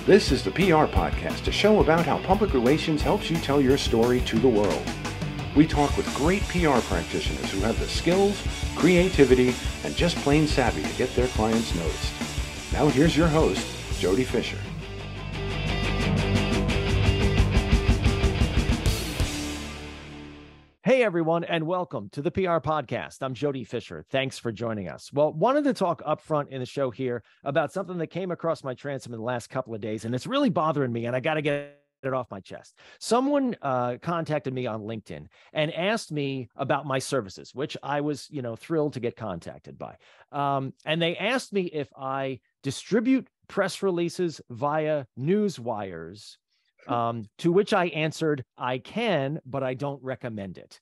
This is the PR Podcast, a show about how public relations helps you tell your story to the world. We talk with great PR practitioners who have the skills, creativity, and just plain savvy to get their clients noticed. Now here's your host, Jody Fisher. Hey everyone, and welcome to the PR Podcast. I'm Jody Fisher. Thanks for joining us. Well, wanted to talk up front in the show here about something that came across my transom in the last couple of days, and it's really bothering me, and I got to get it off my chest. Someone contacted me on LinkedIn and asked me about my services, which I was, thrilled to get contacted by. And they asked me if I distribute press releases via news wires. To which I answered, I can, but I don't recommend it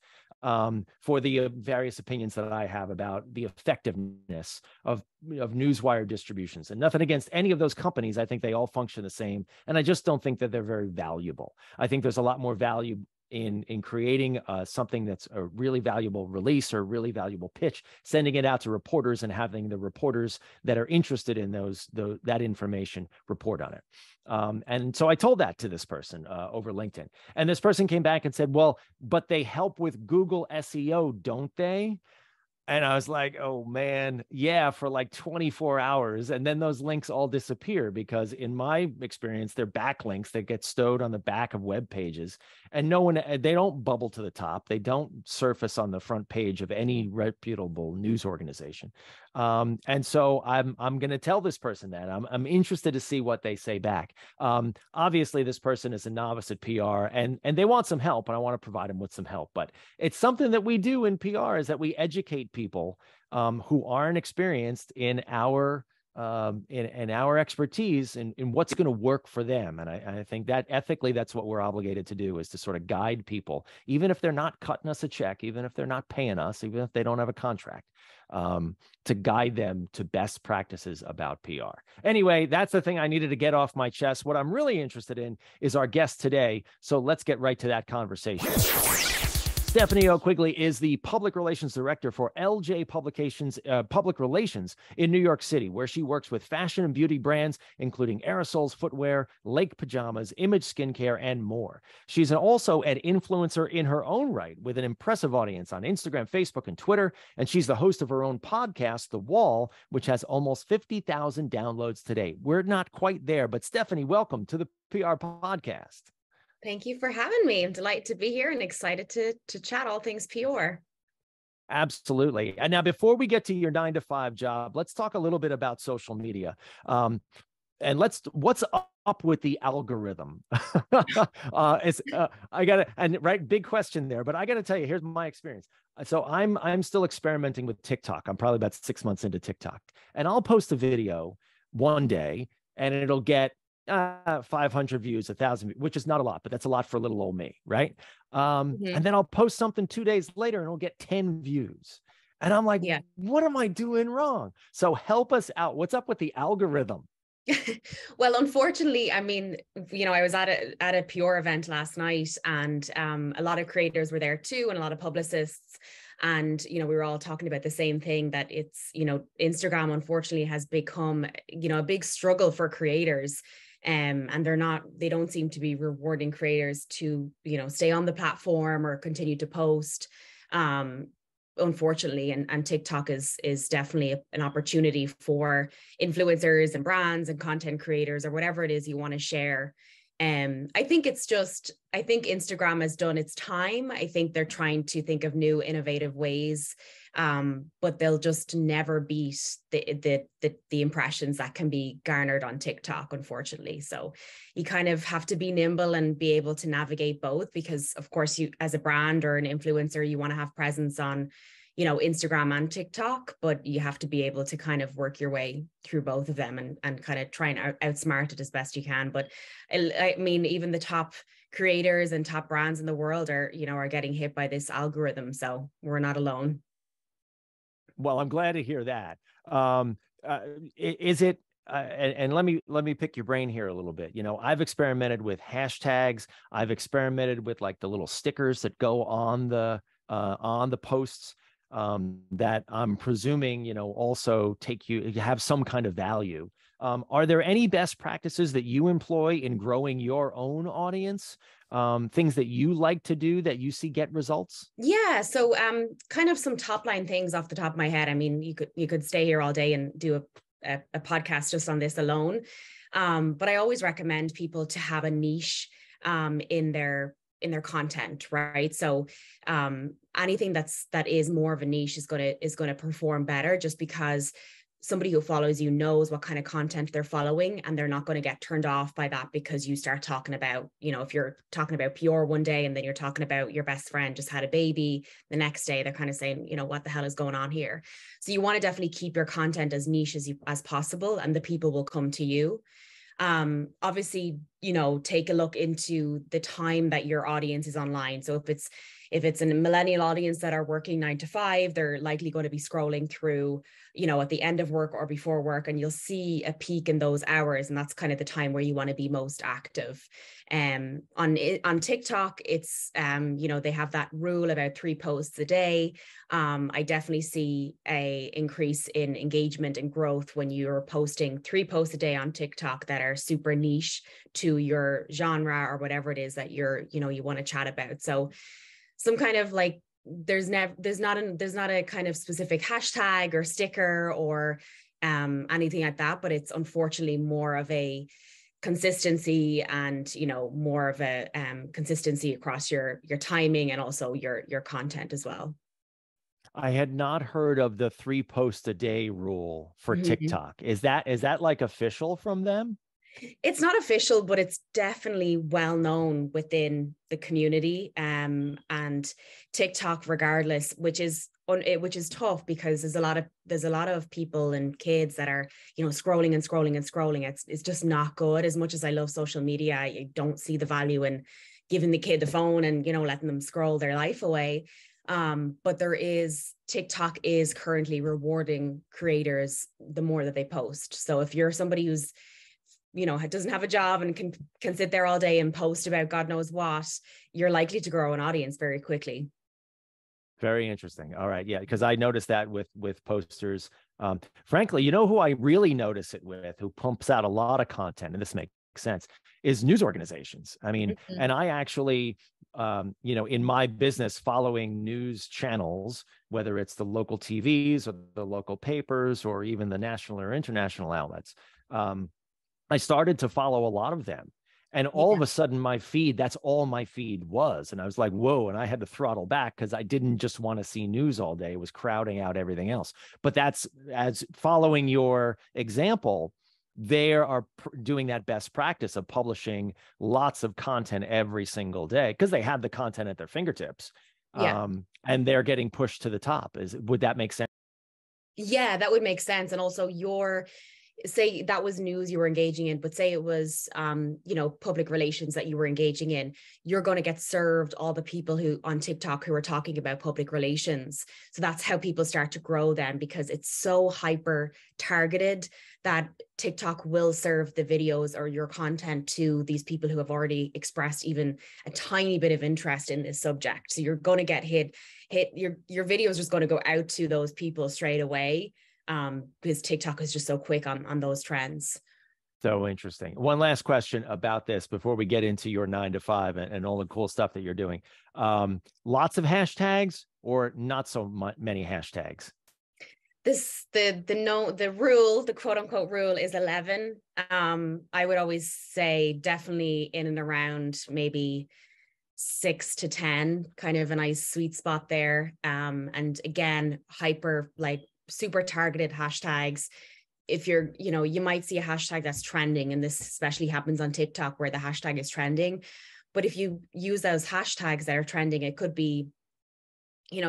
for the various opinions that I have about the effectiveness of newswire distributions. And nothing against any of those companies. I think they all function the same. And I just don't think that they're very valuable. I think there's a lot more value in creating something that's a really valuable release or really valuable pitch, sending it out to reporters and having the reporters that are interested in that information report on it. And so I told that to this person over LinkedIn, and this person came back and said, well, but they help with Google SEO, don't they? And I was like, oh man, yeah, for like 24 hours. And then those links all disappear because in my experience, they're backlinks that get stowed on the back of web pages, and they don't bubble to the top. They don't surface on the front page of any reputable news organization. And so I'm going to tell this person that I'm interested to see what they say back. Obviously this person is a novice at PR and they want some help, and I want to provide them with some help, but it's something that we do in PR is that we educate people who aren't experienced in our expertise in what's going to work for them. And I think that ethically, that's what we're obligated to do, is to sort of guide people, even if they're not cutting us a check, even if they're not paying us, even if they don't have a contract, to guide them to best practices about PR. Anyway, that's the thing I needed to get off my chest. What I'm really interested in is our guest today. So let's get right to that conversation. Stephanie O'Quigley is the Public Relations Director for LJ Publications Public Relations in New York City, where she works with fashion and beauty brands, including aerosols, footwear, Lake pajamas, image skincare, and more. She's also an influencer in her own right, with an impressive audience on Instagram, Facebook, and Twitter. And she's the host of her own podcast, The Wall, which has almost 50,000 downloads today. We're not quite there, but Stephanie, welcome to the PR Podcast. Thank you for having me. I'm delighted to be here and excited to chat all things PR. Absolutely. And now, before we get to your 9-to-5 job, let's talk a little bit about social media. And what's up with the algorithm? Big question there, but I got to tell you, here's my experience. So I'm still experimenting with TikTok. I'm probably about 6 months into TikTok, and I'll post a video one day and it'll get 500 views, 1,000, which is not a lot, but that's a lot for little old me, right? And then I'll post something 2 days later and it'll get 10 views. And I'm like, What am I doing wrong? So help us out. What's up with the algorithm? Well, unfortunately, I mean, I was at a PR event last night, and a lot of creators were there too, and a lot of publicists. And, we were all talking about the same thing, that it's, Instagram, unfortunately, has become, a big struggle for creators. And they don't seem to be rewarding creators to, stay on the platform or continue to post, unfortunately. And TikTok is definitely an opportunity for influencers and brands and content creators, or whatever it is you want to share. I think Instagram has done its time. I think they're trying to think of new innovative ways, but they'll just never beat the impressions that can be garnered on TikTok, unfortunately. So you kind of have to be nimble and be able to navigate both, because of course you, as a brand or an influencer, you want to have presence on, Instagram and TikTok, but you have to be able to kind of work your way through both of them and kind of try and outsmart it as best you can. But I mean, even the top creators and top brands in the world are getting hit by this algorithm. So we're not alone. Well, I'm glad to hear that. Is it, and let me pick your brain here a little bit. I've experimented with hashtags. I've experimented with like the little stickers that go on the posts. that I'm presuming, also have some kind of value. Are there any best practices that you employ in growing your own audience? Things that you like to do that you see get results? Yeah. So kind of some top line things off the top of my head. I mean, you could stay here all day and do a podcast just on this alone. But I always recommend people to have a niche in their content, right? So anything that is more of a niche is gonna perform better, just because somebody who follows you knows what kind of content they're following, and they're not going to get turned off by that because you start talking about, if you're talking about PR one day and then you're talking about your best friend just had a baby, the next day they're kind of saying, what the hell is going on here? So you want to definitely keep your content as niche as possible, and the people will come to you. Obviously, take a look into the time that your audience is online. So if it's a millennial audience that are working 9 to 5, they're likely going to be scrolling through, at the end of work or before work, and you'll see a peak in those hours. And that's kind of the time where you want to be most active. On TikTok, it's, they have that rule about 3 posts a day. I definitely see a increase in engagement and growth when you're posting 3 posts a day on TikTok that are super niche to your genre or whatever it is that you want to chat about. So some kind of like, there's not a kind of specific hashtag or sticker or anything like that, but it's unfortunately more of a consistency and more of a consistency across your timing and also your content as well. I had not heard of the 3 posts a day rule for Mm-hmm. TikTok. Is that like official from them? It's not official, but it's definitely well known within the community, and TikTok, regardless, which is tough because there's a lot of people and kids that are scrolling and scrolling and scrolling. It's just not good. As much as I love social media, I don't see the value in giving the kid the phone and letting them scroll their life away. But TikTok is currently rewarding creators the more that they post. So if you're somebody who's doesn't have a job and can sit there all day and post about God knows what, you're likely to grow an audience very quickly. Very interesting. All right. Yeah. Because I noticed that with posters. Frankly, who I really notice it with, who pumps out a lot of content, and this makes sense, is news organizations. I mean, Mm-hmm. and I actually, in my business, following news channels, whether it's the local TVs or the local papers or even the national or international outlets, I started to follow a lot of them. And all of a sudden, that's all my feed was. And I was like, whoa. And I had to throttle back because I didn't just want to see news all day. It was crowding out everything else. But that's, as following your example, they are doing that best practice of publishing lots of content every single day because they have the content at their fingertips. Yeah. And they're getting pushed to the top. Would that make sense? Yeah, that would make sense. And also say that was news you were engaging in, but say it was, public relations that you were engaging in, you're going to get served all the people who on TikTok who are talking about public relations. So that's how people start to grow then, because it's so hyper targeted that TikTok will serve the videos or your content to these people who have already expressed even a tiny bit of interest in this subject. So you're going to get hit, your video is just going to go out to those people straight away. Because TikTok is just so quick on those trends. So interesting. One last question about this before we get into your 9 to 5 and all the cool stuff that you're doing. Lots of hashtags or not so many hashtags? The rule, the quote unquote rule, is 11. I would always say definitely in and around maybe 6 to 10, kind of a nice sweet spot there. And again, super targeted hashtags. If you might see a hashtag that's trending, and this especially happens on TikTok where the hashtag is trending. But if you use those hashtags that are trending, it could be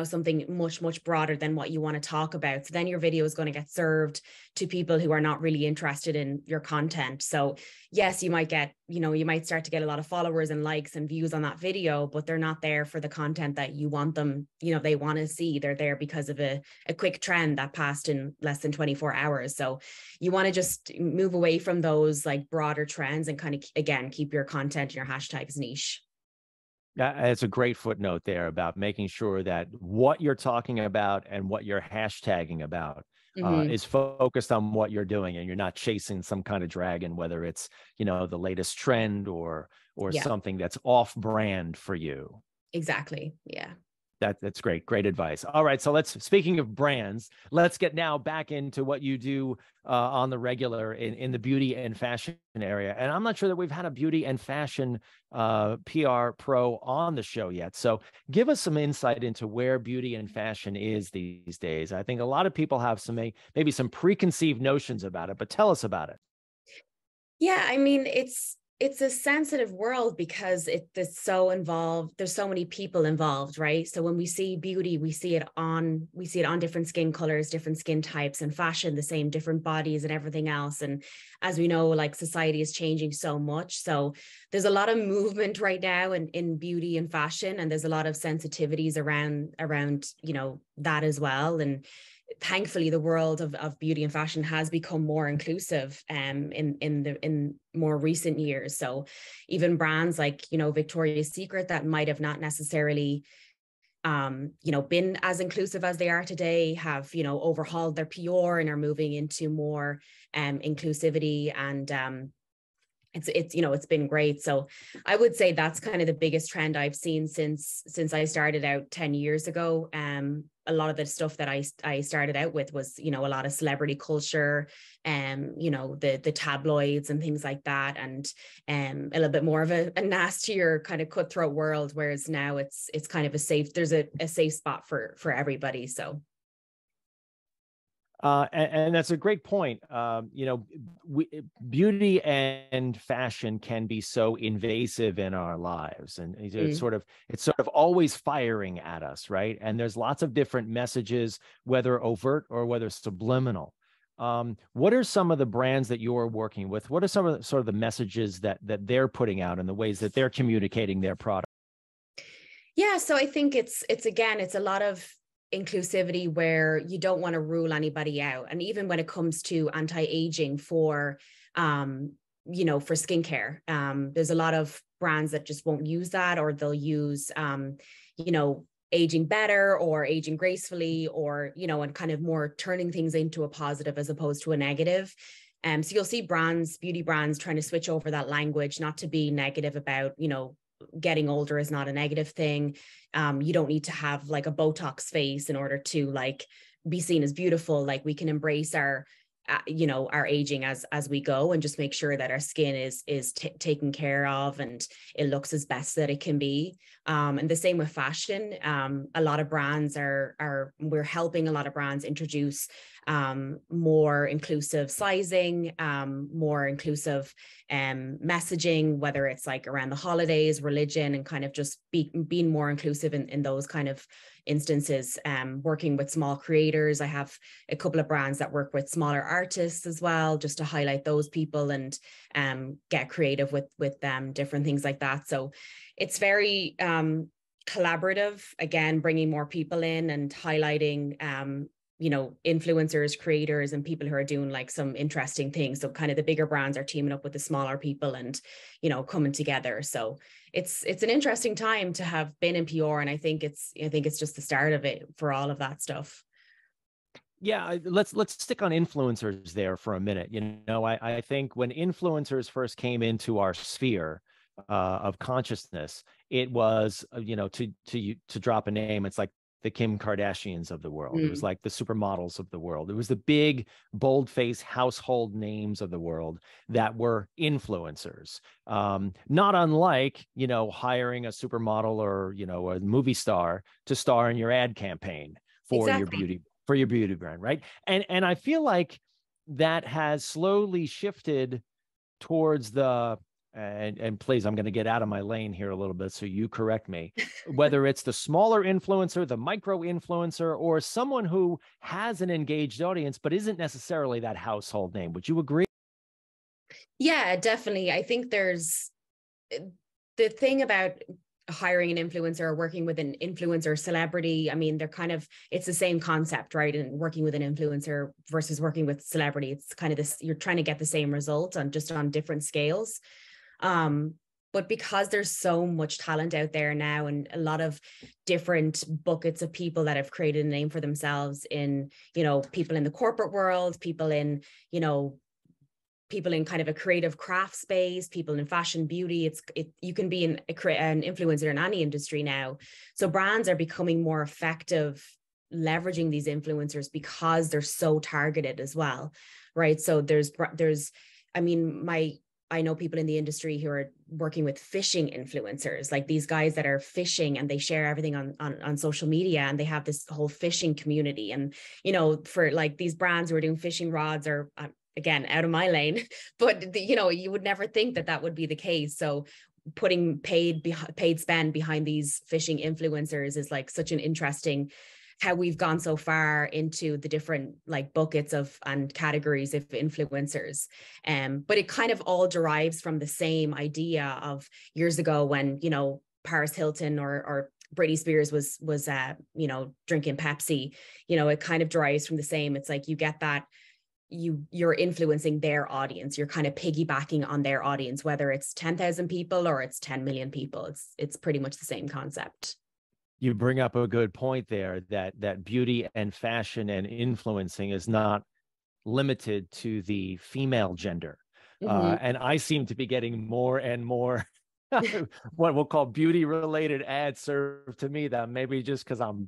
something much, much broader than what you want to talk about. So then your video is going to get served to people who are not really interested in your content. So yes, you might start to get a lot of followers and likes and views on that video, but they're not there for the content that you want them, they want to see. They're there because of a quick trend that passed in less than 24 hours. So you want to just move away from those like broader trends and kind of, again, keep your content and your hashtags niche. It's a great footnote there about making sure that what you're talking about and what you're hashtagging about Hmm. is focused on what you're doing, and you're not chasing some kind of dragon, whether it's, the latest trend or Yeah, something that's off brand for you. exactly. Yeah. That's great. Great advice. All right. So speaking of brands, let's get now back into what you do on the regular in the beauty and fashion area. And I'm not sure that we've had a beauty and fashion PR pro on the show yet. So give us some insight into where beauty and fashion is these days. I think a lot of people have maybe some preconceived notions about it, but tell us about it. Yeah, I mean, it's a sensitive world because it's so involved. There's so many people involved, right? So when we see beauty, we see it on different skin colors, different skin types, and fashion, the same, different bodies and everything else. And as we know, like society is changing so much. So there's a lot of movement right now in beauty and fashion, and there's a lot of sensitivities around, that as well. And thankfully the world of beauty and fashion has become more inclusive in more recent years. So even brands like Victoria's Secret that might have not necessarily been as inclusive as they are today have overhauled their PR and are moving into more inclusivity, and it's been great. So I would say that's kind of the biggest trend I've seen since I started out 10 years ago. A lot of the stuff that I started out with was a lot of celebrity culture, the tabloids and things like that, and a little bit more of a nastier kind of cutthroat world, whereas now it's kind of there's a safe spot for everybody. So and that's a great point. Beauty and fashion can be so invasive in our lives, and it's mm. sort of always firing at us, right? And there's lots of different messages, whether overt or whether subliminal. What are some of the brands that you're working with? What are some of sort of the messages that they're putting out and the ways that they're communicating their product? Yeah, so I think it's a lot of inclusivity where you don't want to rule anybody out. And even when it comes to anti-aging for for skincare, there's a lot of brands that just won't use that, or they'll use aging better or aging gracefully, or and kind of more turning things into a positive as opposed to a negative. So you'll see beauty brands trying to switch over that language, not to be negative about, getting older is not a negative thing. You don't need to have like a Botox face in order to like be seen as beautiful. Like we can embrace our aging as we go, and just make sure that our skin is taken care of and it looks as best that it can be. And the same with fashion. A lot of brands we're helping a lot of brands introduce more inclusive sizing, more inclusive messaging, whether it's like around the holidays, religion, and kind of just being more inclusive in those kind of instances. Working with small creators. I have a couple of brands that work with smaller artists as well, just to highlight those people and get creative with them, different things like that. So it's very collaborative, again, bringing more people in and highlighting influencers, creators, and people who are doing like some interesting things. So kind of the bigger brands are teaming up with the smaller people and, coming together. So it's an interesting time to have been in PR. And I think it's just the start of it for all of that stuff. Yeah, let's stick on influencers there for a minute. I think when influencers first came into our sphere of consciousness, it was, to drop a name, it's like the Kim Kardashians of the world. It was like the supermodels of the world. It was the big, bold-faced household names of the world that were influencers. Not unlike, hiring a supermodel or, a movie star to star in your ad campaign for your beauty brand, right? And I feel like that has slowly shifted towards and please, I'm going to get out of my lane here a little bit, so you correct me, whether it's the smaller influencer, the micro influencer, or someone who has an engaged audience, but isn't necessarily that household name. Would you agree? Yeah, definitely. I think there's the thing about hiring an influencer or working with an influencer celebrity. I mean, it's the same concept, right? And working with an influencer versus working with celebrity, it's kind of this, you're trying to get the same result on different scales. But because there's so much talent out there now, and a lot of different buckets of people that have created a name for themselves in, you know, people in the corporate world, people in, you know, people in kind of a creative craft space, people in fashion, beauty, you can be an influencer in any industry now. So brands are becoming more effective leveraging these influencers because they're so targeted as well, right? So I mean, I know people in the industry who are working with fishing influencers, like these guys that are fishing and they share everything on social media, and they have this whole fishing community. And, you know, for like these brands who are doing fishing rods are, again, out of my lane, but you know, you would never think that that would be the case. So putting paid spend behind these fishing influencers is like such an interesting how we've gone so far into the different like buckets of and categories of influencers. But it kind of all derives from the same idea of years ago when, you know, Paris Hilton or Britney Spears was you know, drinking Pepsi. You know, it kind of derives from the same. It's like you get that you're influencing their audience. You're kind of piggybacking on their audience, whether it's 10,000 people or it's 10 million people. It's pretty much the same concept. You bring up a good point there, that beauty and fashion and influencing is not limited to the female gender. And I seem to be getting more and more what we'll call beauty related ads served to me, that maybe just because I'm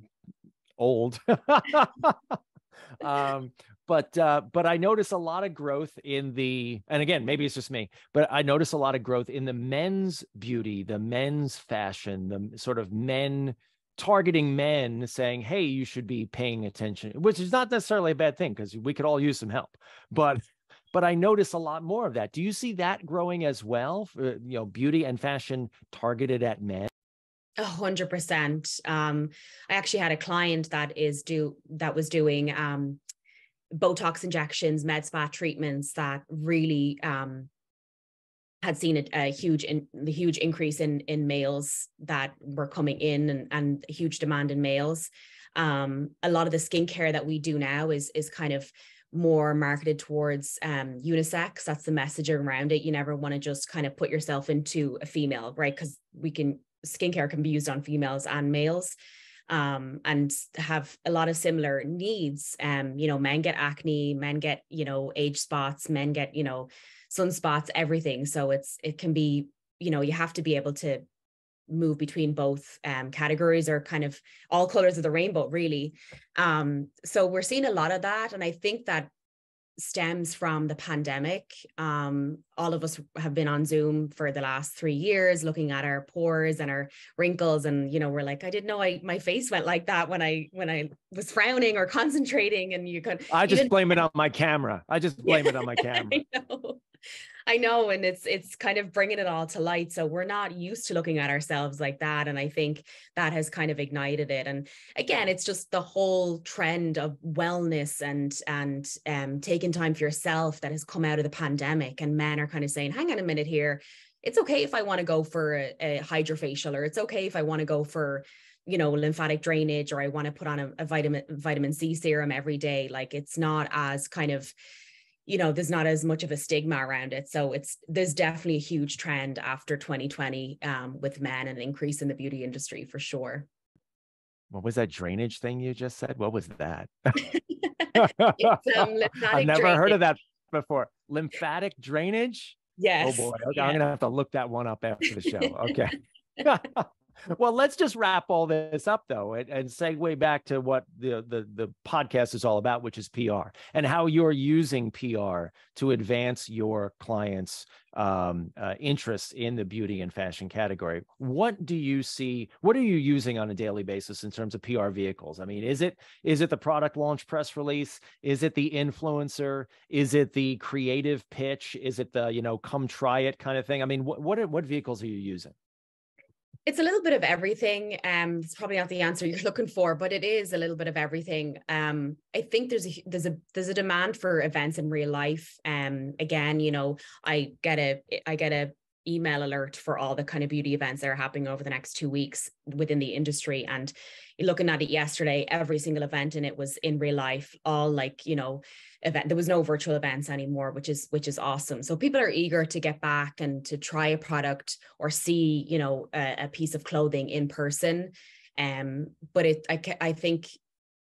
old. But I notice a lot of growth in and again, maybe it's just me, but I notice a lot of growth in the men's beauty, the men's fashion, the sort of men targeting men, saying, hey, you should be paying attention, which is not necessarily a bad thing because we could all use some help. But I notice a lot more of that. Do you see that growing as well? You know, beauty and fashion targeted at men? 100%. I actually had a client that was doing Botox injections, med spa treatments that really had seen a huge increase in males that were coming in, and a huge demand in males. A lot of the skincare that we do now is kind of more marketed towards unisex. That's the messaging around it. You never want to just kind of put yourself into a female, right? Because skincare can be used on females and males. And have a lot of similar needs. You know, men get acne, men get, you know, age spots, men get, you know, sunspots, everything. So it can be, you know, you have to be able to move between both categories, or kind of all colors of the rainbow, really. So we're seeing a lot of that. And I think that stems from the pandemic. All of us have been on Zoom for the last 3 years, looking at our pores and our wrinkles, and you know, we're like, I didn't know my face went like that when I was frowning or concentrating. And I just blame it on my camera. I just blame it on my camera. I know, and it's kind of bringing it all to light. So we're not used to looking at ourselves like that, and I think that has kind of ignited it. And again, it's just the whole trend of wellness and taking time for yourself that has come out of the pandemic. And men are kind of saying, hang on a minute here, it's okay if I want to go for a hydrofacial, or it's okay if I want to go for, you know, lymphatic drainage, or I want to put on a vitamin C serum every day. Like, it's not as kind of, you know, there's not as much of a stigma around it. So there's definitely a huge trend after 2020 with men, and an increase in the beauty industry for sure. What was that drainage thing you just said? What was that? Lymphatic I've never drainage. heard of that before. Lymphatic drainage? Yes. Oh boy, Yeah. I'm gonna have to look that one up after the show. Okay. Well, let's just wrap all this up though, and segue back to what the podcast is all about, which is PR, and how you're using PR to advance your clients' interests in the beauty and fashion category. What do you see? What are you using on a daily basis in terms of PR vehicles? I mean, is it the product launch press release? Is it the influencer? Is it the creative pitch? Is it the, you know, come try it kind of thing? I mean, what vehicles are you using? It's a little bit of everything. It's probably not the answer you're looking for, but it is a little bit of everything. I think there's a demand for events in real life. Again, you know, I get a email alert for all the kind of beauty events that are happening over the next 2 weeks within the industry. And looking at it yesterday, every single event in it was in real life, all like, you know, event. There was no virtual events anymore, which is awesome. So people are eager to get back and to try a product or see, you know, a piece of clothing in person. But I think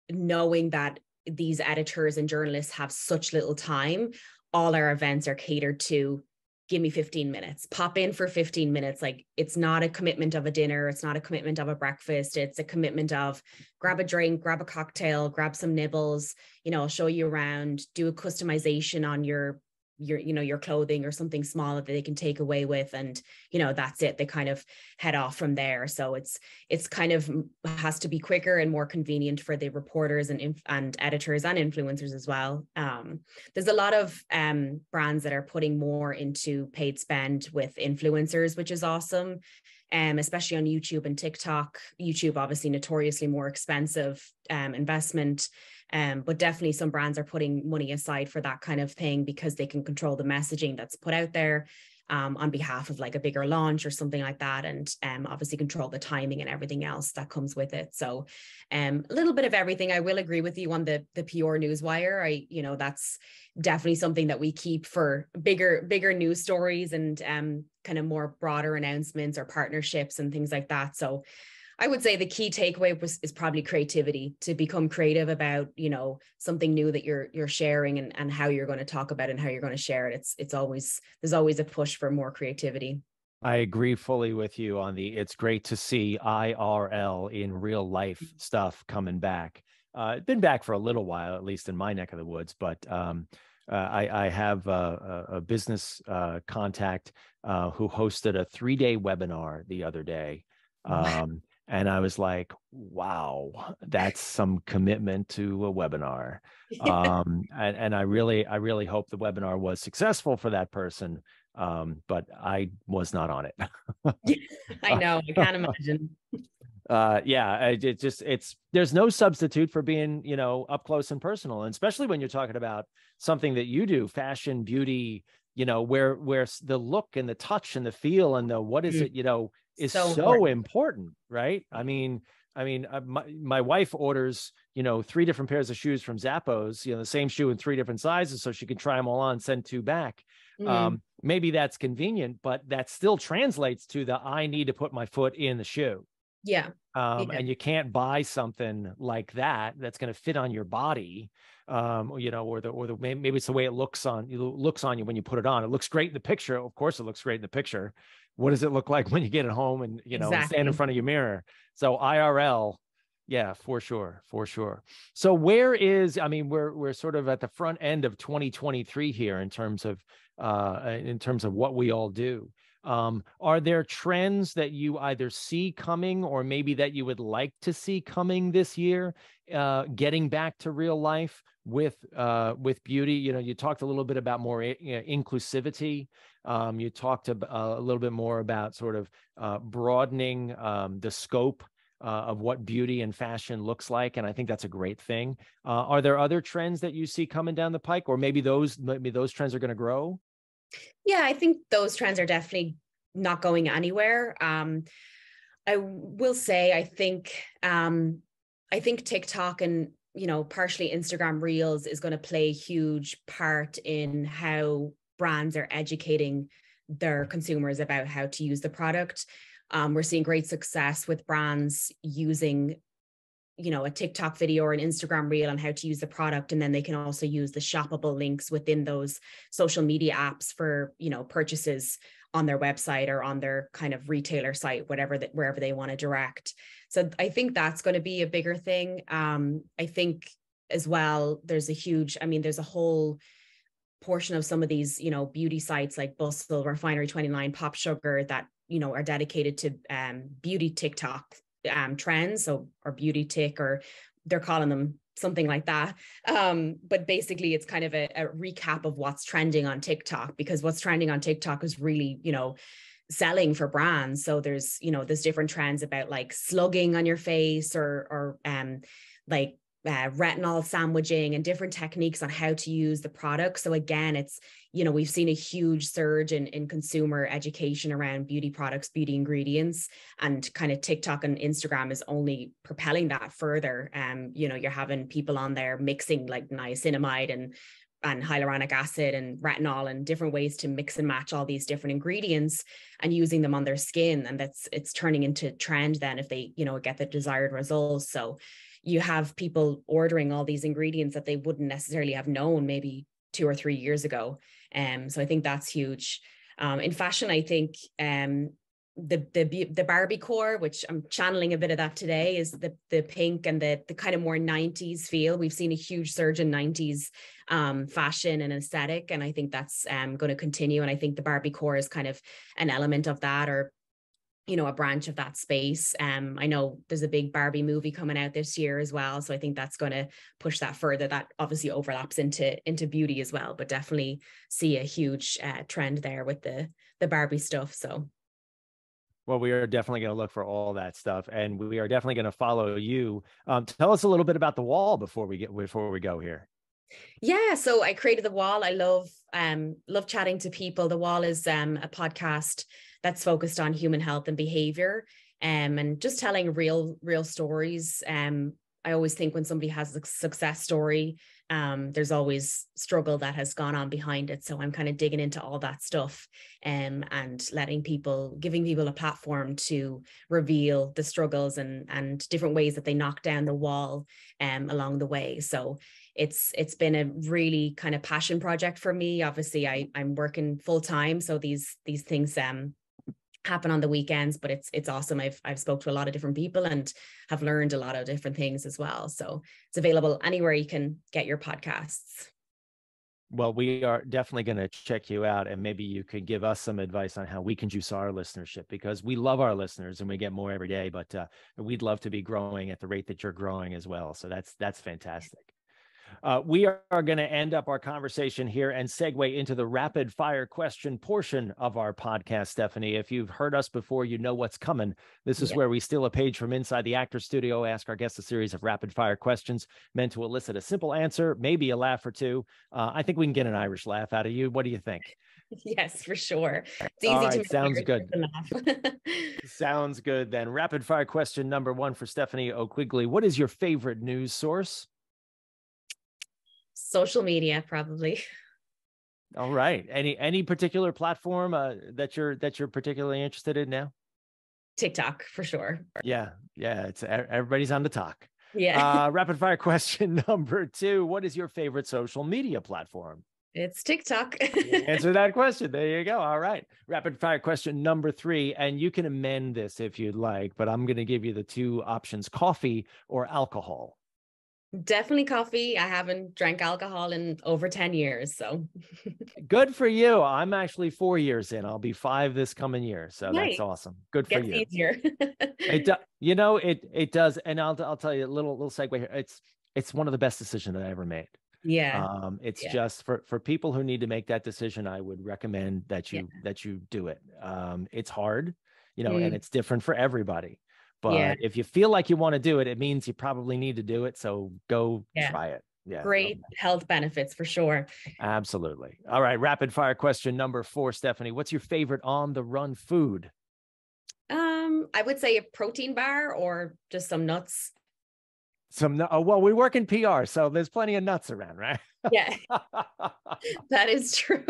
knowing that these editors and journalists have such little time, all our events are catered to, give me 15 minutes, pop in for 15 minutes. Like, it's not a commitment of a dinner. It's not a commitment of a breakfast. It's a commitment of grab a drink, grab a cocktail, grab some nibbles, you know, I'll show you around, do a customization on your you know, your clothing or something small that they can take away with. And, you know, that's it. They kind of head off from there. So it's kind of has to be quicker and more convenient for the reporters and editors and influencers as well. There's a lot of brands that are putting more into paid spend with influencers, which is awesome. Especially on YouTube and TikTok. YouTube, obviously notoriously more expensive investment. But definitely some brands are putting money aside for that kind of thing because they can control the messaging that's put out there on behalf of like a bigger launch or something like that. And obviously control the timing and everything else that comes with it. So a little bit of everything. I will agree with you on the PR newswire. You know, that's definitely something that we keep for bigger news stories and kind of more broader announcements or partnerships and things like that. So I would say the key takeaway is probably creativity, to become creative about, you know, something new that you're sharing and how you're going to talk about it and how you're going to share it. There's always a push for more creativity. I agree fully with you on it's great to see IRL in real life stuff coming back. It's been back for a little while, at least in my neck of the woods, but I have a business contact who hosted a 3-day webinar the other day. And I was like, wow, that's some commitment to a webinar. And I really hope the webinar was successful for that person. But I was not on it. I know, I can't imagine. Yeah, there's no substitute for being, you know, up close and personal, and especially when you're talking about something that you do, fashion, beauty, you know, where the look and the touch and the feel and the what is it, you know, is so important, right? I mean, my wife orders, you know, 3 different pairs of shoes from Zappos, you know, the same shoe in 3 different sizes, so she can try them all on, send 2 back. Maybe that's convenient, but that still translates to I need to put my foot in the shoe. Yeah. And you can't buy something like that's going to fit on your body, you know, or maybe it's the way it looks on you when you put it on. It looks great in the picture. Of course, it looks great in the picture. What does it look like when you get it home and, you know, stand in front of your mirror? So IRL, yeah, for sure. So we're sort of at the front end of 2023 here in terms of what we all do. Are there trends that you either see coming or maybe that you would like to see coming this year, getting back to real life with beauty? You know, you talked a little bit about more inclusivity. You talked a little bit more about sort of broadening the scope of what beauty and fashion looks like. And I think that's a great thing. Are there other trends that you see coming down the pike, or maybe those trends are going to grow? Yeah, I think those trends are definitely not going anywhere. I will say, I think TikTok and, you know, partially Instagram Reels is going to play a huge part in how brands are educating their consumers about how to use the product. We're seeing great success with brands using, you know, a TikTok video or an Instagram reel on how to use the product. And then they can also use the shoppable links within those social media apps for, you know, purchases on their website or on their kind of retailer site, wherever they want to direct. So I think that's going to be a bigger thing. I think as well, there's a whole portion of some of these, you know, beauty sites like Bustle, Refinery 29, Pop Sugar that, you know, are dedicated to beauty TikTok trends, or beauty tick, or they're calling them something like that. But basically it's kind of a recap of what's trending on TikTok, because what's trending on TikTok is really, you know, selling for brands. So there's different trends about like slugging on your face or like retinol sandwiching and different techniques on how to use the product. So again, it's, we've seen a huge surge in consumer education around beauty products, beauty ingredients, and kind of TikTok and Instagram is only propelling that further. You're having people on there mixing like niacinamide and hyaluronic acid and retinol and different ways to mix and match all these different ingredients and using them on their skin. And it's turning into trend then if they, get the desired results. So you have people ordering all these ingredients that they wouldn't necessarily have known maybe 2 or 3 years ago. So I think that's huge. In fashion, I think the Barbie core, which I'm channeling a bit of that today, is the pink and the kind of more 90s feel. We've seen a huge surge in 90s fashion and aesthetic, and I think that's going to continue. And I think the Barbie core is kind of an element of that, or a branch of that space. I know there's a big Barbie movie coming out this year as well, so I think that's going to push that further. That obviously overlaps into beauty as well, but definitely see a huge trend there with the Barbie stuff. So. Well, we are definitely going to look for all that stuff, and we are definitely going to follow you. Tell us a little bit about the wall before we go here. Yeah, so I created the wall. I love chatting to people. The wall is a podcast that's focused on human health and behavior, and just telling real stories. I always think when somebody has a success story, there's always struggle that has gone on behind it. So I'm kind of digging into all that stuff, and giving people a platform to reveal the struggles and different ways that they knock down the wall along the way. So it's been a really kind of passion project for me. Obviously, I'm working full time, so these things happen on the weekends, but it's awesome. I've spoke to a lot of different people and have learned a lot of different things as well. So it's available anywhere you can get your podcasts. Well, we are definitely going to check you out, and maybe you could give us some advice on how we can juice our listenership, because we love our listeners and we get more every day, but we'd love to be growing at the rate that you're growing as well. So that's fantastic. We are going to end up our conversation here and segue into the rapid fire question portion of our podcast, Stephanie. If you've heard us before, you know what's coming. This is where we steal a page from inside the actor studio, ask our guests a series of rapid fire questions meant to elicit a simple answer, maybe a laugh or two. I think we can get an Irish laugh out of you. What do you think? Yes, for sure. It's easy to sounds good. Sounds good then. Rapid fire question number 1 for Stephanie O'Quigley. What is your favorite news source? Social media, probably. All right. Any particular platform that you're particularly interested in now? TikTok, for sure. Yeah. It's everybody's on the talk. Yeah. Rapid fire question number 2. What is your favorite social media platform? It's TikTok. Answer that question. There you go. All right. Rapid fire question number 3, and you can amend this if you'd like, but I'm going to give you the 2 options: coffee or alcohol. Definitely coffee. I haven't drank alcohol in over 10 years. So good for you. I'm actually 4 years in. I'll be 5 this coming year. So nice. That's awesome. Good for you. Easier. It does. And I'll tell you a little segue here. It's one of the best decisions I ever made. Yeah. It's just for people who need to make that decision, I would recommend that you do it. It's hard, and it's different for everybody. But if you feel like you want to do it, it means you probably need to do it. So go try it. Yeah. Great health benefits for sure. Absolutely. All right. Rapid fire question number 4, Stephanie. What's your favorite on the run food? I would say a protein bar or just some nuts. Well, we work in PR, so there's plenty of nuts around, right? Yeah, that is true.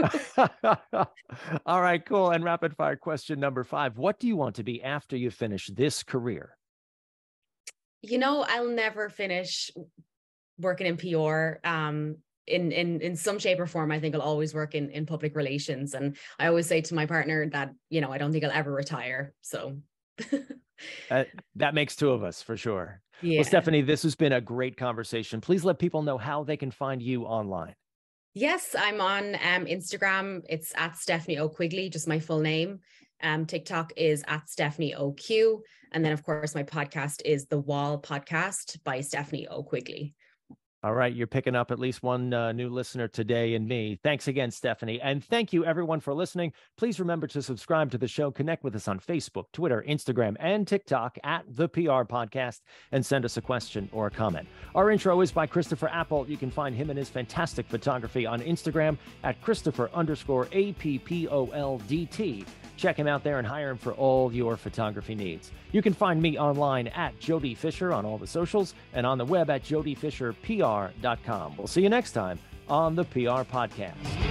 All right, cool. And rapid fire question number 5. What do you want to be after you finish this career? I'll never finish working in PR. In some shape or form, I think I'll always work in public relations. And I always say to my partner that, I don't think I'll ever retire. So that makes 2 of us for sure. Yeah. Well, Stephanie, this has been a great conversation. Please let people know how they can find you online. Yes, I'm on Instagram. It's at Stephanie O'Quigley, just my full name. TikTok is at Stephanie OQ. And then, of course, my podcast is The Wall Podcast by Stephanie O'Quigley. All right, you're picking up at least one new listener today in me. Thanks again, Stephanie. And thank you, everyone, for listening. Please remember to subscribe to the show. Connect with us on Facebook, Twitter, Instagram, and TikTok at The PR Podcast, and send us a question or a comment. Our intro is by Christopher Apple. You can find him and his fantastic photography on Instagram at Christopher_APPOLDT. Check him out there and hire him for all your photography needs. You can find me online at Jody Fisher on all the socials and on the web at jodyfisherpr.com. We'll see you next time on the PR Podcast.